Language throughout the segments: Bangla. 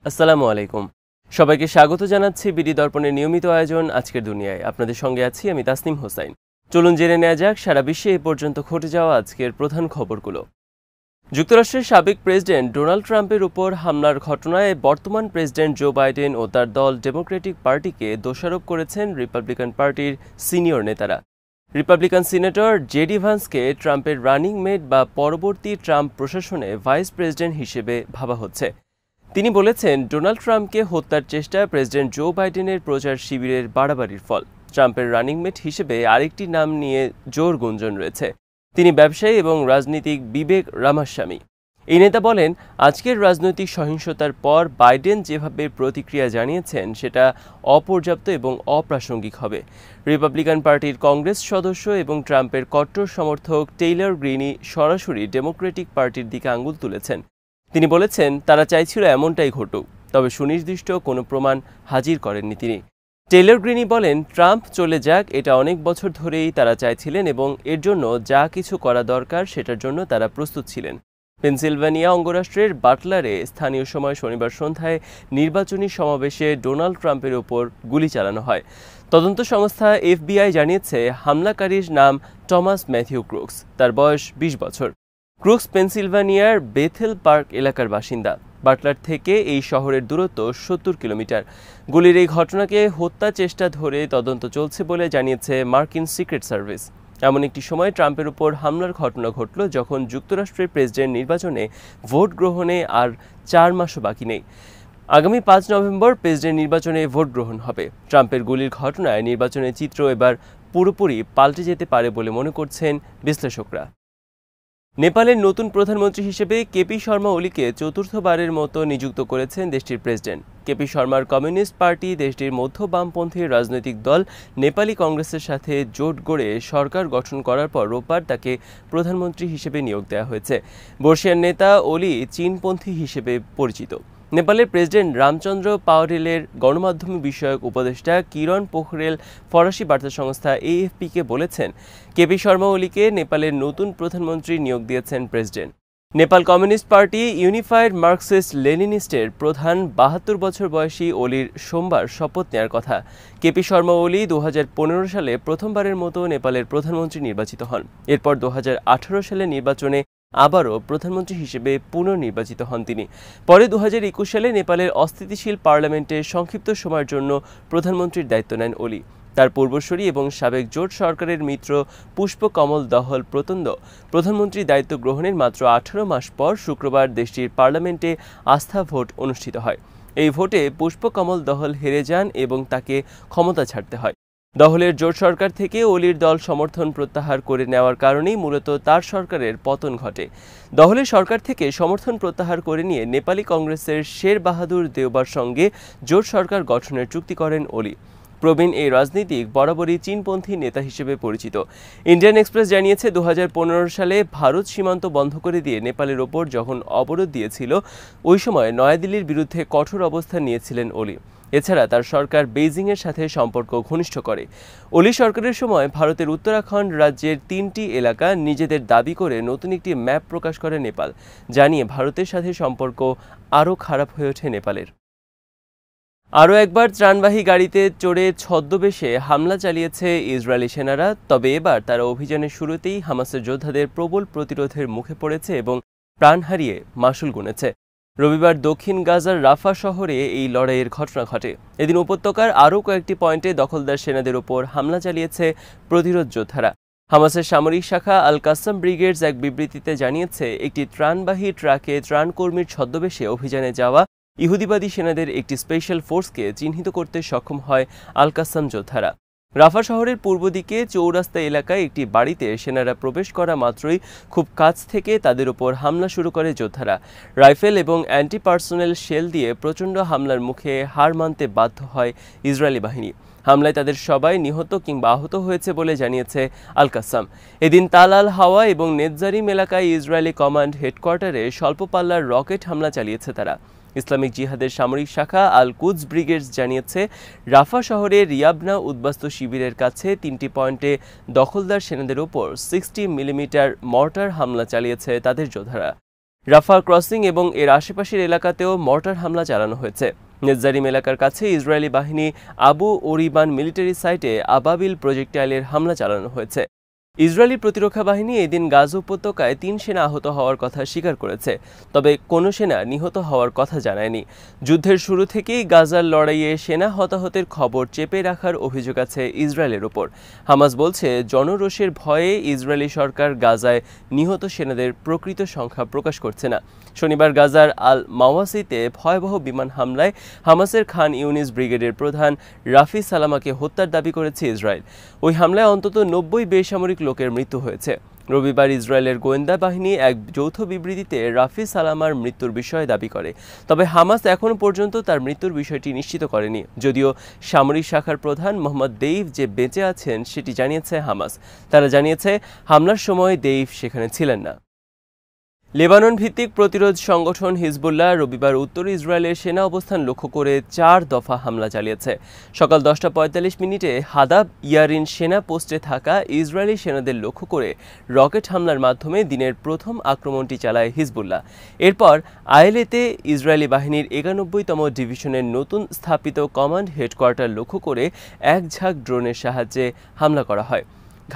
আসসালামু আলাইকুম। সবাইকে স্বাগত জানাচ্ছি বিডি দর্পণের নিয়মিত আয়োজন আজকের দুনিয়ায়। আপনাদের সঙ্গে আছি আমি তাসনিম হোসাইন। চলুন জেনে নেওয়া যাক সারা বিশ্বে এ পর্যন্ত ঘটে যাওয়া আজকের প্রধান খবরগুলো। যুক্তরাষ্ট্রের সাবেক প্রেসিডেন্ট ডোনাল্ড ট্রাম্পের উপর হামলার ঘটনায় বর্তমান প্রেসিডেন্ট জো বাইডেন ও তার দল ডেমোক্রেটিক পার্টিকে দোষারোপ করেছেন রিপাবলিকান পার্টির সিনিয়র নেতারা। রিপাবলিকান সিনেটর জেডি ভান্সকে ট্রাম্পের রানিং মেট বা পরবর্তী ট্রাম্প প্রশাসনে ভাইস প্রেসিডেন্ট হিসেবে ভাবা হচ্ছে। তিনি বলেছেন, ডোনাল্ড ট্রাম্পকে হত্যার চেষ্টা প্রেসিডেন্ট জো বাইডেনের প্রচার শিবিরের বাড়াবাড়ির ফল। ট্রাম্পের রানিং মেট হিসেবে আরেকটি নাম নিয়ে জোর গুঞ্জন রয়েছে। তিনি ব্যবসায়ী এবং রাজনীতিক বিবেক রামাস্বামী। এই নেতা বলেন, আজকের রাজনৈতিক সহিংসতার পর বাইডেন যেভাবে প্রতিক্রিয়া জানিয়েছেন সেটা অপর্যাপ্ত এবং অপ্রাসঙ্গিক হবে। রিপাবলিকান পার্টির কংগ্রেস সদস্য এবং ট্রাম্পের কট্টর সমর্থক টেইলর গ্রিনি সরাসরি ডেমোক্রেটিক পার্টির দিকে আঙুল তুলেছেন। তিনি বলেছেন, তারা চাইছিল এমনটাই ঘটুক, তবে সুনির্দিষ্ট কোনো প্রমাণ হাজির করেননি তিনি। টেইলর গ্রিনি বলেন, ট্রাম্প চলে যাক এটা অনেক বছর ধরেই তারা চাইছিলেন এবং এর জন্য যা কিছু করা দরকার সেটার জন্য তারা প্রস্তুত ছিলেন। পেনসিলভানিয়া অঙ্গরাষ্ট্রের বাটলারে স্থানীয় সময় শনিবার সন্ধ্যায় নির্বাচনী সমাবেশে ডোনাল্ড ট্রাম্পের ওপর গুলি চালানো হয়। তদন্ত সংস্থা FBI জানিয়েছে, হামলাকারীর নাম টমাস ম্যাথিউ ক্রুকস। তার বয়স 20 বছর। ক্রুকস পেনসিলভানিয়ার বেথেল পার্ক এলাকার বাসিন্দা। বাটলার থেকে এই শহরের দূরত্ব 70 কিলোমিটার। গুলির এই ঘটনাকে হত্যা চেষ্টা ধরে তদন্ত চলছে বলে জানিয়েছে মার্কিন সিক্রেট সার্ভিস। এমন একটি সময় ট্রাম্পের উপর হামলার ঘটনা ঘটল যখন যুক্তরাষ্ট্রের প্রেসিডেন্ট নির্বাচনে ভোট গ্রহণে আর 4 মাসও বাকি নেই। আগামী 5 নভেম্বর প্রেসিডেন্ট নির্বাচনে ভোট গ্রহণ হবে। ট্রাম্পের গুলির ঘটনায় নির্বাচনের চিত্র এবার পুরোপুরি পাল্টে যেতে পারে বলে মনে করছেন বিশ্লেষকরা। নেপালের নতুন প্রধানমন্ত্রী হিসেবে কেপি শর্মা ওলিকে চতুর্থবারের মতো নিযুক্ত করেছেন দেশটির প্রেসিডেন্ট। কেপি শর্মার কমিউনিস্ট পার্টি দেশটির মধ্য বামপন্থী রাজনৈতিক দল নেপালি কংগ্রেসের সাথে জোট গড়ে সরকার গঠন করার পর রোববার তাকে প্রধানমন্ত্রী হিসেবে নিয়োগ দেওয়া হয়েছে। বর্ষিয়ান নেতা ওলি চীনপন্থী হিসেবে পরিচিত। নেপালের প্রেসিডেন্ট রামচন্দ্র পাওরেলের গণমাধ্যম বিষয়ক উপদেষ্টা কিরণ পোখরেল ফরাসি বার্তা সংস্থা AFP-কে বলেছেন, কেপি শর্মা ওলিকে নেপালের নতুন প্রধানমন্ত্রী নিয়োগ দিয়েছেন president. Nepal communist party unified Marxist লেনিনিস্টের প্রধান 72 বছর বয়সী ওলির সোমবার শপথ নেওয়ার কথা। কেপি শর্মা ওলি 2015 সালে প্রথমবারের মতো নেপালের প্রধানমন্ত্রী নির্বাচিত হন। এরপর 2018 সালে নির্বাচনে আবারও প্রধানমন্ত্রী হিসেবে পুনর্নির্বাচিত হন তিনি। পরে 2021 সালে নেপালের অস্থিতিশীল পার্লামেন্টে সংক্ষিপ্ত সময়ের জন্য প্রধানমন্ত্রীর দায়িত্ব নেন ওলি। তার পূর্বসূরি এবং সাবেক জোট সরকারের মিত্র পুষ্পকমল দহল প্রচণ্ড প্রধানমন্ত্রীর দায়িত্ব গ্রহণের মাত্র 18 মাস পর শুক্রবার দেশটির পার্লামেন্টে আস্থা ভোট অনুষ্ঠিত হয়। এই ভোটে পুষ্পকমল দহল হেরে যান এবং তাকে ক্ষমতা ছাড়তে হয়। দহলের জোট সরকার থেকে ওলির দল সমর্থন প্রত্যাহার করে নেওয়ার কারণেই মূলত তার সরকারের পতন ঘটে। দহলের সরকার থেকে সমর্থন প্রত্যাহার করে নিয়ে নেপালি কংগ্রেসের শের বাহাদুর দেওবার সঙ্গে জোট সরকার গঠনের চুক্তি করেন ওলি। প্রবীণ এই রাজনীতিক বরাবরই চীনপন্থী নেতা হিসেবে পরিচিত। ইন্ডিয়ান এক্সপ্রেস জানিয়েছে, 2015 সালে ভারত সীমান্ত বন্ধ করে দিয়ে নেপালের ওপর যখন অবরোধ দিয়েছিল, ওই সময় নয়াদিল্লির বিরুদ্ধে কঠোর অবস্থান নিয়েছিলেন ওলি। এছাড়া তার সরকার বেইজিংয়ের সাথে সম্পর্ক ঘনিষ্ঠ করে। ওলি সরকারের সময় ভারতের উত্তরাখণ্ড রাজ্যের 3টি এলাকা নিজেদের দাবি করে নতুন একটি ম্যাপ প্রকাশ করে নেপাল, জানিয়ে ভারতের সাথে সম্পর্ক আরও খারাপ হয়ে ওঠে নেপালের। আরও একবার ত্রাণবাহী গাড়িতে চড়ে ছদ্মবেশে হামলা চালিয়েছে ইসরায়েলি সেনারা। তবে এবার তারা অভিযানের শুরুতেই হামাসের যোদ্ধাদের প্রবল প্রতিরোধের মুখে পড়েছে এবং প্রাণ হারিয়ে মাশুল গুনেছে। রবিবার দক্ষিণ গাজার রাফা শহরে এই লড়াইয়ের ঘটনা ঘটে। এদিন উপত্যকার আরও কয়েকটি পয়েন্টে দখলদার সেনাদের ওপর হামলা চালিয়েছে প্রতিরোধ যোদ্ধারা। হামাসের সামরিক শাখা আল কাসাম ব্রিগেডস এক বিবৃতিতে জানিয়েছে, একটি ত্রাণবাহী ট্রাকে ত্রাণকর্মীর ছদ্মবেশে অভিযানে যাওয়া ইহুদিবাদী সেনাদের একটি স্পেশাল ফোর্সকে চিহ্নিত করতে সক্ষম হয় আল কাসাম যোদ্ধারা। রাফা শহরের পূর্ব দিকে চৌরাস্তা এলাকায় একটি বাড়িতে সেনারা প্রবেশ করা মাত্রই খুব কাছ থেকে তাদের উপর হামলা শুরু করে যোদ্ধারা। রাইফেল এবং অ্যান্টি পার্সোনেল শেল দিয়ে প্রচণ্ড হামলার মুখে হার মানতে বাধ্য হয় ইসরায়েলি বাহিনী। হামলায় তাদের সবাই নিহত কিংবা আহত হয়েছে বলে জানিয়েছে আল কাসাম। এদিন তাল আল হাওয়া এবং নেতজারিম এলাকায় ইসরায়েলি কমান্ড হেডকোয়ার্টারে স্বল্প পাল্লার রকেট হামলা চালিয়েছে তারা। ইসলামিক জিহাদের সামরিক শাখা আল কুদস ব্রিগেডস জানিয়েছে, রাফা শহরের রিয়াবনা উদ্বাস্তু শিবিরের কাছে 3টি পয়েন্টে দখলদার সেনাদের ওপর 60 মিলিমিটার মর্টার হামলা চালিয়েছে তাদের যোদ্ধারা। রাফা ক্রসিং এবং এর আশেপাশের এলাকাতেও মর্টার হামলা চালানো হয়েছে। নেতজারিম এলাকার কাছে ইসরায়েলি বাহিনী আবু ওরিবান মিলিটারি সাইটে আবাবিল প্রজেক্টাইলের হামলা চালানো হয়েছে। ইসরায়েলি প্রতিরক্ষা বাহিনী এদিন গাজা উপত্যকায় ৩ সেনা আহত হওয়ার কথা স্বীকার করেছে, তবে কোনো সেনা নিহত হওয়ার কথা জানায়নি। যুদ্ধের শুরু থেকেই গাজার লড়াইয়ে সেনা হতাহতের খবর চেপে রাখার অভিযোগ আছে ইসরায়েলের ওপর। হামাস বলছে, জনরোষের ভয়ে ইসরায়েলি সরকার গাজায় নিহত সেনাদের প্রকৃত সংখ্যা প্রকাশ করছে না। শনিবার গাজার আল মাওয়াসিতে ভয়াবহ বিমান হামলায় হামাসের খান ইউনিস ব্রিগেডের প্রধান রাফি সালামাকে হত্যার দাবি করেছে ইসরায়েল। ওই হামলায় অন্তত ৯০ বেসামরিক লোকের মৃত্যু হয়েছে। রবিবার ইসরায়েলের গোয়েন্দা বাহিনী এক যৌথ বিবৃতিতে রাফি সালামার মৃত্যুর বিষয়ে দাবি করে, তবে হামাস এখনও পর্যন্ত তার মৃত্যুর বিষয়টি নিশ্চিত করেনি। যদিও সামরিক শাখার প্রধান মোহাম্মদ দেইফ যে বেঁচে আছেন সেটি জানিয়েছে হামাস। তারা জানিয়েছে, হামলার সময় দেইফ সেখানে ছিলেন না। লেবানন ভিত্তিক প্রতিরোধ সংগঠন হিজবুল্লাহ রবিবার উত্তর ইসরায়েলের সেনা অবস্থান লক্ষ্য করে ৪ দফা হামলা চালিয়েছে। সকাল ১০টা ৪৫ হাদাব ইয়ারিন সেনা পোস্টে থাকা ইসরায়েলি সেনাদের লক্ষ্য করে রকেট হামলার মাধ্যমে দিনের প্রথম আক্রমণটি চালায় হিজবুল্লাহ। এরপর আয়েলেতে ইসরায়েলি বাহিনীর ৯১তম ডিভিশনের নতুন স্থাপিত কমান্ড হেডকোয়ার্টার লক্ষ্য করে এক ঝাঁক ড্রোনের সাহায্যে হামলা করা হয়।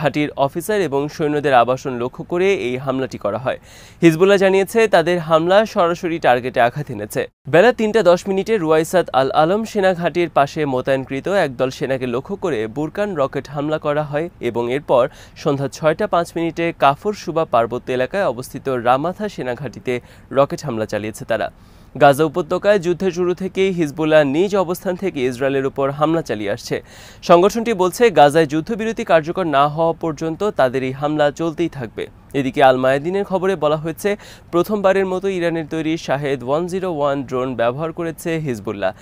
ঘাঁটির অফিসার এবং সৈন্যদের আবাসন লক্ষ্য করে এই হামলাটি করা হয়। হিজবুল্লাহ জানিয়েছে, তাদের হামলা সরাসরি টার্গেটে আঘাত এনেছে। বেলা ৩টা ১০ রুয়াইসাত আল আলম সেনা ঘাঁটির পাশে মোতায়েনকৃত একদল সেনাকে লক্ষ্য করে বুরকান রকেট হামলা করা হয় এবং এরপর সন্ধ্যা ৬টা ৫ কাফর সুবা পার্বত্য এলাকায় অবস্থিত রামাথা সেনা ঘাঁটিতে রকেট হামলা চালিয়েছে তারা। গাজা উপত্যকায় যুদ্ধের শুরু থেকেই হিজবুল্লাহ নিজ অবস্থান থেকে ইসরায়েলের উপর হামলা চালিয়ে আসছে। সংগঠনটি বলছে, গাজায় যুদ্ধবিরতি কার্যকর না হওয়া পর্যন্ত তাদের এই হামলা চলতেই থাকবে। এদিকে আল মায়াদিনের খবরে বলা হয়েছে, প্রথমবারের মতো ইরানের তৈরি শাহেদ 101 ড্রোন ব্যবহার করেছে হিজবুল্লাহ।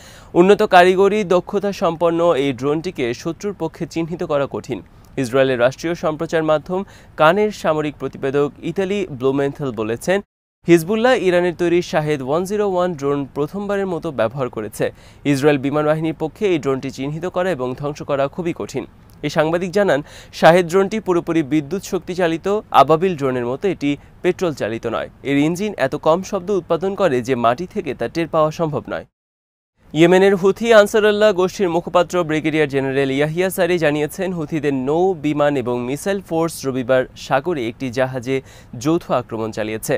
উন্নত কারিগরি দক্ষতা সম্পন্ন এই ড্রোনটিকে শত্রুর পক্ষে চিহ্নিত করা কঠিন। ইসরায়েলের রাষ্ট্রীয় সম্প্রচার মাধ্যম কানের সামরিক প্রতিবেদক ইতালি ব্লুমেন্থেল বলেছেন, হিজবুল্লাহ ইরানের তৈরি শাহেদ 101 ড্রোন প্রথমবারের মতো ব্যবহার করেছে। ইসরায়েল বিমান বাহিনীর পক্ষে এই ড্রোনটি চিহ্নিত করা এবং ধ্বংস করা খুবই কঠিন। এই সাংবাদিক জানান, শাহেদ ড্রোনটি পুরোপুরি বিদ্যুৎ শক্তি চালিত। আবাবিল ড্রোনের মতো এটি পেট্রোল চালিত নয়। এর ইঞ্জিন এত কম শব্দ উৎপাদন করে যে মাটি থেকে তা টের পাওয়া সম্ভব নয়। ইয়েমেনের হুথি আনসারুল্লাহ গোষ্ঠীর মুখপাত্র ব্রিগেডিয়ার জেনারেল ইয়াহিয়া সারি জানিয়েছেন, হুথিদের নৌ, বিমান এবং মিসাইল ফোর্স রবিবার সাগরে একটি জাহাজে যৌথ আক্রমণ চালিয়েছে।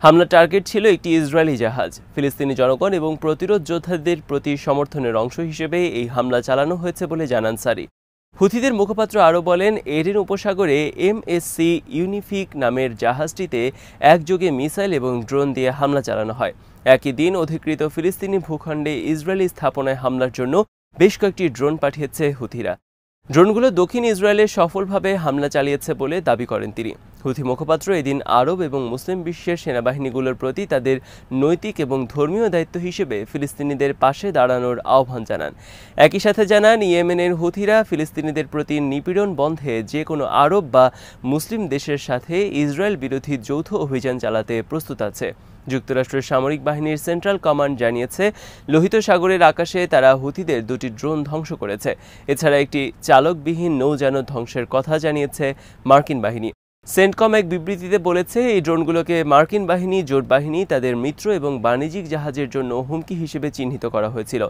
হামলার টার্গেট ছিল একটি ইসরায়েলি জাহাজ। ফিলিস্তিনি জনগণ এবং প্রতিরোধ যোদ্ধাদের প্রতি সমর্থনের অংশ হিসেবে এই হামলা চালানো হয়েছে বলে জানান সারি। হুথিদের মুখপাত্র আরও বলেন, এডেন উপসাগরে MSC ইউনিফিক নামের জাহাজটিতে একযোগে মিসাইল এবং ড্রোন দিয়ে হামলা চালানো হয়। একই দিন অধিকৃত ফিলিস্তিনি ভূখণ্ডে ইসরায়েলি স্থাপনায় হামলার জন্য বেশ কয়েকটি ড্রোন পাঠিয়েছে হুথিরা। ড্রোনগুলো দক্ষিণ ইসরায়েলে সফলভাবে হামলা চালিয়েছে বলে দাবি করেন তিনি। হুথি মুখপাত্র এদিন আরব এবং মুসলিম বিশ্বের সেনাবাহিনীগুলোর প্রতি তাদের নৈতিক এবং ধর্মীয় দায়িত্ব হিসেবে ফিলিস্তিনিদের পাশে দাঁড়ানোর আহ্বান জানান। একই সাথে জানান, ইয়েমেনের হুথিরা ফিলিস্তিনিদের প্রতি নিপীড়ন বন্ধে যে কোনো আরব বা মুসলিম দেশের সাথে ইসরায়েল বিরোধী যৌথ অভিযান চালাতে প্রস্তুত আছে। যুক্তরাষ্ট্রের সামরিক বাহিনীর সেন্ট্রাল কমান্ড জানিয়েছে, লোহিত সাগরের আকাশে তারা হুথিদের 2টি ড্রোন ধ্বংস করেছে। এছাড়া একটি চালকবিহীন নৌযানও ধ্বংসের কথা জানিয়েছে মার্কিন বাহিনী। সেন্টকম এক বিবৃতিতে বলেছে, এই ড্রোনগুলোকে মার্কিন বাহিনী, জোট বাহিনী, তাদের মিত্র এবং বাণিজ্যিক জাহাজের জন্য হুমকি হিসেবে চিহ্নিত করা হয়েছিল।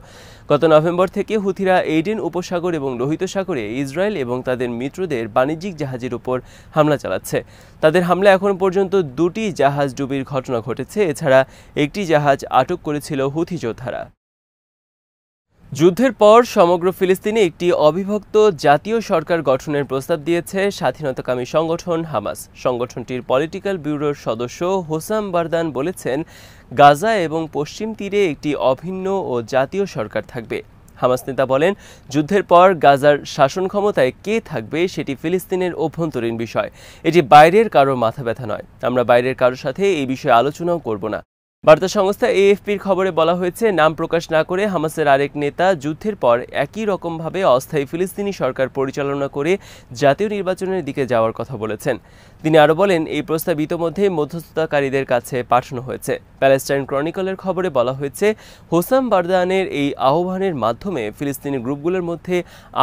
গত নভেম্বর থেকে হুথিরা এডেন উপসাগর এবং লোহিত সাগরে ইসরায়েল এবং তাদের মিত্রদের বাণিজ্যিক জাহাজের উপর হামলা চালাচ্ছে। তাদের হামলা এখন পর্যন্ত 2টি জাহাজ ডুবির ঘটনা ঘটেছে। এছাড়া একটি জাহাজ আটক করেছিল হুথি যোদ্ধারা। যুদ্ধের পর সমগ্র ফিলিস্তিনে একটি অবিভক্ত জাতীয় সরকার গঠনের প্রস্তাব দিয়েছে স্বাধীনতাকামী সংগঠন হামাস। সংগঠনটির পলিটিক্যাল ব্যুরোর সদস্য হোসাম বারদান বলেছেন, গাজা এবং পশ্চিম তীরে একটি অভিন্ন ও জাতীয় সরকার থাকবে। হামাস নেতা বলেন, যুদ্ধের পর গাজার শাসন ক্ষমতায় কে থাকবে সেটি ফিলিস্তিনের অভ্যন্তরীণ বিষয়। এটি বাইরের কারোর মাথা ব্যথা নয়। আমরা বাইরের কারোর সাথে এই বিষয়ে আলোচনাও করব না। বার্তা সংস্থা AFPর খবরে বলা হয়েছে, নাম প্রকাশ না করে হামাসের আরেক নেতা যুদ্ধের পর একই রকমভাবে অস্থায়ী ফিলিস্তিনি সরকার পরিচালনা করে জাতীয় নির্বাচনের দিকে যাওয়ার কথা বলেছেন। তিনি আরও বলেন, এই প্রস্তাব ইতোমধ্যে মধ্যস্থতাকারীদের কাছে পাঠানো হয়েছে। প্যালেস্টাইন ক্রনিকলের খবরে বলা হয়েছে, হোসাম বারদানের এই আহ্বানের মাধ্যমে ফিলিস্তিনি গ্রুপগুলোর মধ্যে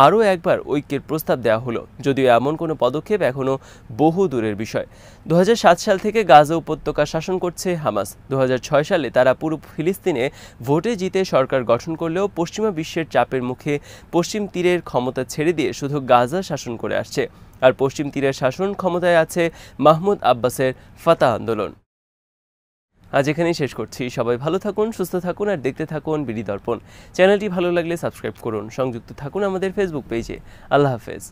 আরও একবার ঐক্যের প্রস্তাব দেওয়া হলো, যদিও এমন কোনো পদক্ষেপ এখনও বহু দূরের বিষয়। 2007 সাল থেকে গাজা উপত্যকা শাসন করছে হামাস। 2006 সালে তারা পুরো ফিলিস্তিনে ভোটে জিতে সরকার গঠন করলেও পশ্চিমা বিশ্বের চাপের মুখে পশ্চিম তীরের ক্ষমতা ছেড়ে দিয়ে শুধু গাজা শাসন করে আসছে। আর পশ্চিম তীরের শাসন ক্ষমতায় আছে মাহমুদ আব্বাসের ফাতাহ আন্দোলন। আজ এখানেই শেষ করছি। সবাই ভালো থাকুন, সুস্থ থাকুন আর দেখতে থাকুন বিডি দর্পণ। চ্যানেলটি ভালো লাগলে সাবস্ক্রাইব করুন, সংযুক্ত থাকুন আমাদের ফেসবুক পেজে। আল্লাহ হাফেজ।